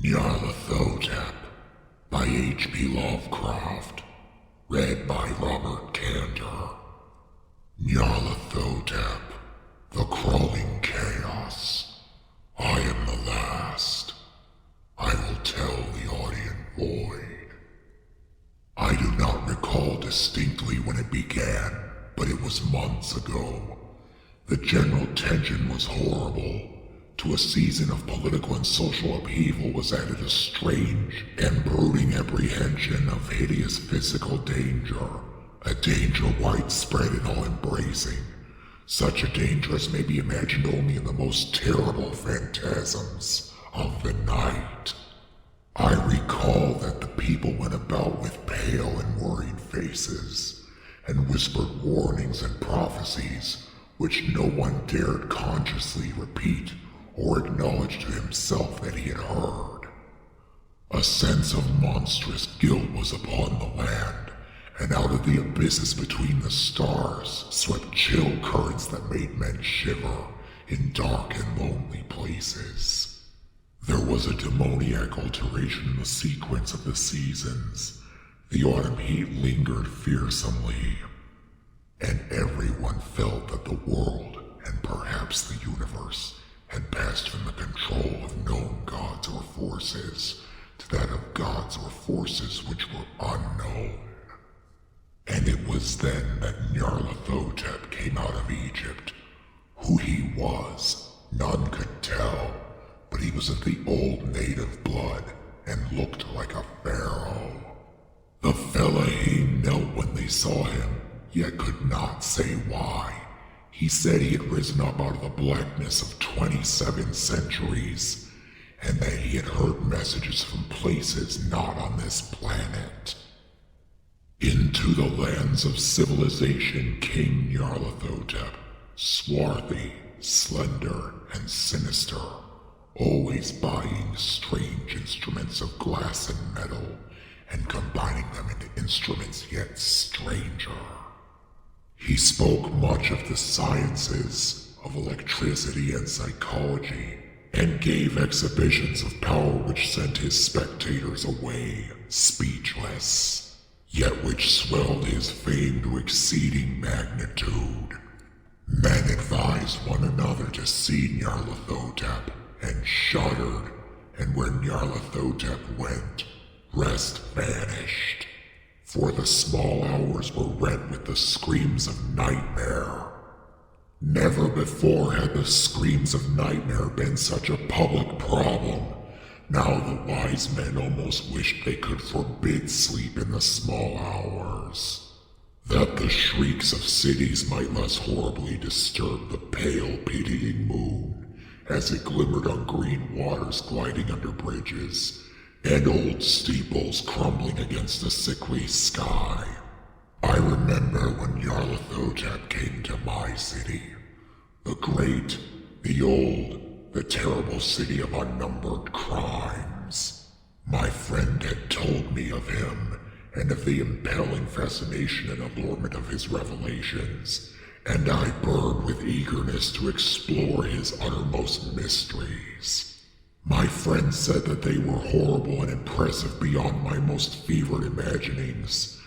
Nyarlathotep by H.P. Lovecraft, read by Canter. Nyarlathotep, the crawling chaos. I am the last. I will tell the audience void. I do not recall distinctly when it began, but it was months ago. The general tension was horrible. To a season of political and social upheaval was added a strange and brooding apprehension of hideous physical danger, a danger widespread and all-embracing. Such a danger as may be imagined only in the most terrible phantasms of the night. I recall that the people went about with pale and worried faces, and whispered warnings and prophecies which no one dared consciously repeat or acknowledge to himself that he had heard. A sense of monstrous guilt was upon the land, and out of the abysses between the stars swept chill currents that made men shiver in dark and lonely places. There was a demoniac alteration in the sequence of the seasons. The autumn heat lingered fearsomely, and everyone felt that the world, and perhaps the universe, had passed from the control of known gods or forces to that of gods or forces which were unknown. And it was then that Nyarlathotep came out of Egypt. Who he was, none could tell, but he was of the old native blood and looked like a pharaoh. The Fellahin knelt when they saw him, yet could not say why. He said he had risen up out of the blackness of 27 centuries, and that he had heard messages from places not on this planet. Into the lands of civilization came Nyarlathotep, swarthy, slender, and sinister, always buying strange instruments of glass and metal, and combining them into instruments yet stranger. He spoke much of the sciences, of electricity and psychology, and gave exhibitions of power which sent his spectators away, speechless, yet which swelled his fame to exceeding magnitude. Men advised one another to see Nyarlathotep, and shuddered, and where Nyarlathotep went, rest vanished. For the small hours were rent with the screams of nightmare. Never before had the screams of nightmare been such a public problem. Now the wise men almost wished they could forbid sleep in the small hours, that the shrieks of cities might less horribly disturb the pale, pitying moon as it glimmered on green waters gliding under bridges, and old steeples crumbling against a sickly sky. I remember when Nyarlathotep came to my city, the great, the old, the terrible city of unnumbered crimes. My friend had told me of him, and of the impelling fascination and allurement of his revelations, and I burned with eagerness to explore his uttermost mysteries. My friend said that they were horrible and impressive beyond my most fevered imaginings,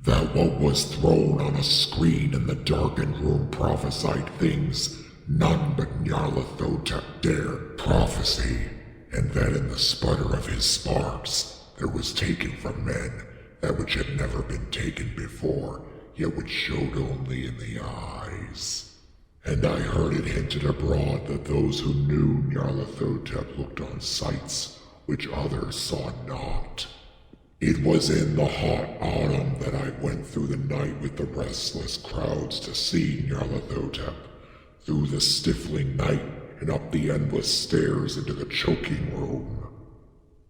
that what was thrown on a screen in the darkened room prophesied things none but Nyarlathotep dared prophesy, and that in the sputter of his sparks there was taken from men that which had never been taken before, yet which showed only in the eyes. And I heard it hinted abroad that those who knew Nyarlathotep looked on sights which others saw not. It was in the hot autumn that I went through the night with the restless crowds to see Nyarlathotep, through the stifling night and up the endless stairs into the choking room.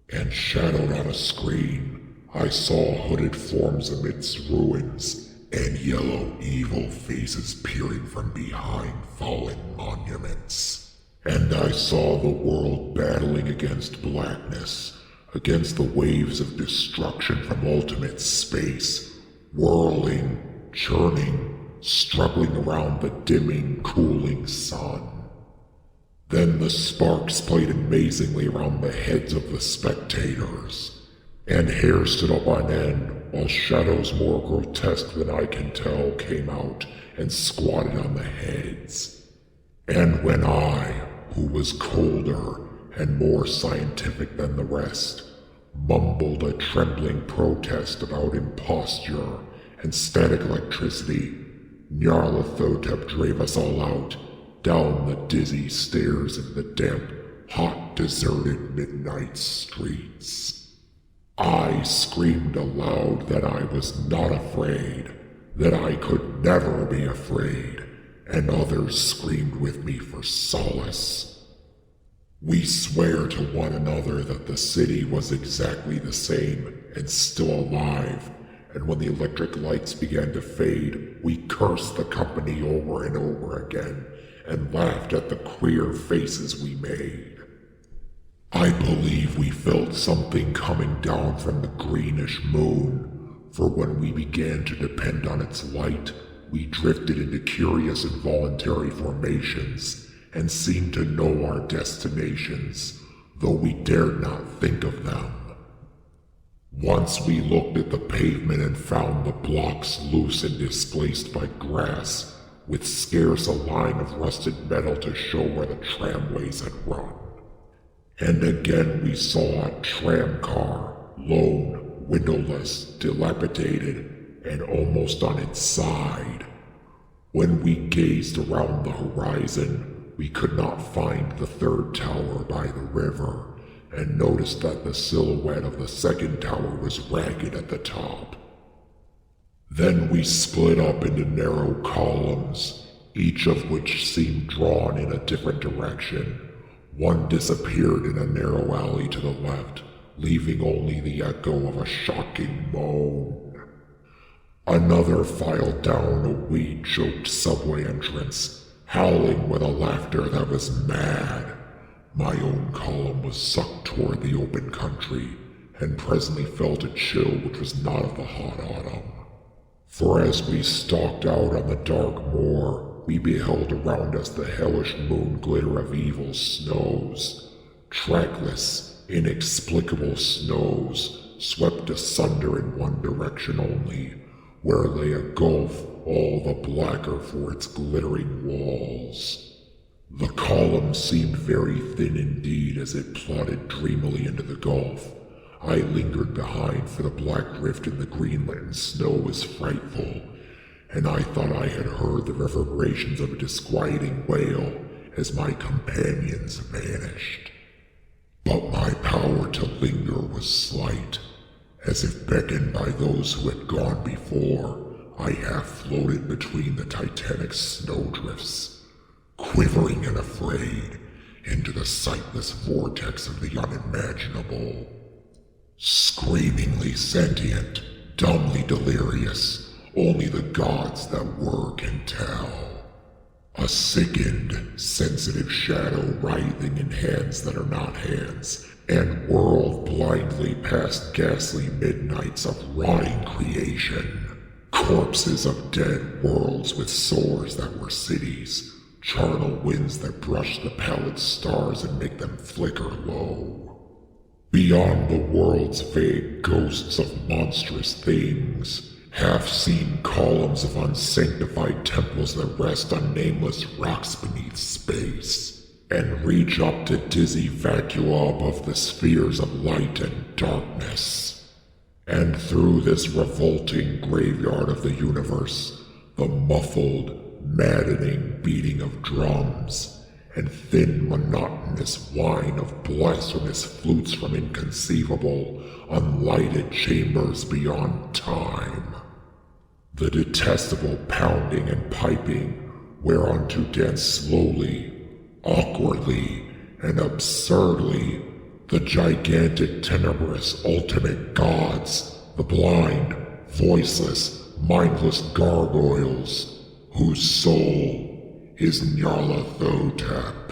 And shadowed on a screen, I saw hooded forms amidst ruins, and yellow evil faces peering from behind fallen monuments. And I saw the world battling against blackness, against the waves of destruction from ultimate space, whirling, churning, struggling around the dimming, cooling sun. Then the sparks played amazingly around the heads of the spectators, and hair stood up on end, while shadows more grotesque than I can tell came out and squatted on the heads. And when I, who was colder and more scientific than the rest, mumbled a trembling protest about imposture and static electricity, Nyarlathotep drave us all out, down the dizzy stairs into the damp, hot, deserted midnight streets. I screamed aloud that I was not afraid, that I could never be afraid, and others screamed with me for solace. We swear to one another that the city was exactly the same and still alive, and when the electric lights began to fade, we cursed the company over and over again and laughed at the queer faces we made. I believe we felt something coming down from the greenish moon, for when we began to depend on its light, we drifted into curious involuntary formations and seemed to know our destinations, though we dared not think of them. Once we looked at the pavement and found the blocks loose and displaced by grass, with scarce a line of rusted metal to show where the tramways had run. And again we saw a tram car, lone, windowless, dilapidated, and almost on its side. When we gazed around the horizon, we could not find the third tower by the river, and noticed that the silhouette of the second tower was ragged at the top. Then we split up into narrow columns, each of which seemed drawn in a different direction. One disappeared in a narrow alley to the left, leaving only the echo of a shocking moan. Another filed down a weed-choked subway entrance, howling with a laughter that was mad. My own column was sucked toward the open country, and presently felt a chill which was not of the hot autumn. For as we stalked out on the dark moor, we beheld around us the hellish moon glitter of evil snows, trackless, inexplicable snows, swept asunder in one direction only, where lay a gulf all the blacker for its glittering walls. The column seemed very thin indeed as it plodded dreamily into the gulf. I lingered behind, for the black rift in the green-lit snow was frightful, and I thought I had heard the reverberations of a disquieting wail as my companions vanished. But my power to linger was slight. As if beckoned by those who had gone before, I half floated between the titanic snowdrifts, quivering and afraid, into the sightless vortex of the unimaginable. Screamingly sentient, dumbly delirious, only the gods that were can tell. A sickened, sensitive shadow writhing in hands that are not hands, and whirled blindly past ghastly midnights of rotting creation. Corpses of dead worlds with sores that were cities, charnel winds that brush the pallid stars and make them flicker low. Beyond the world's vague ghosts of monstrous things, half-seen columns of unsanctified temples that rest on nameless rocks beneath space. and reach up to dizzy vacua above the spheres of light and darkness. And through this revolting graveyard of the universe, the muffled, maddening beating of drums and thin, monotonous whine of blasphemous flutes from inconceivable, unlighted chambers beyond time. The detestable pounding and piping whereunto dance slowly, awkwardly, and absurdly the gigantic, tenebrous, ultimate gods, the blind, voiceless, mindless gargoyles, whose soul is Nyarlathotep.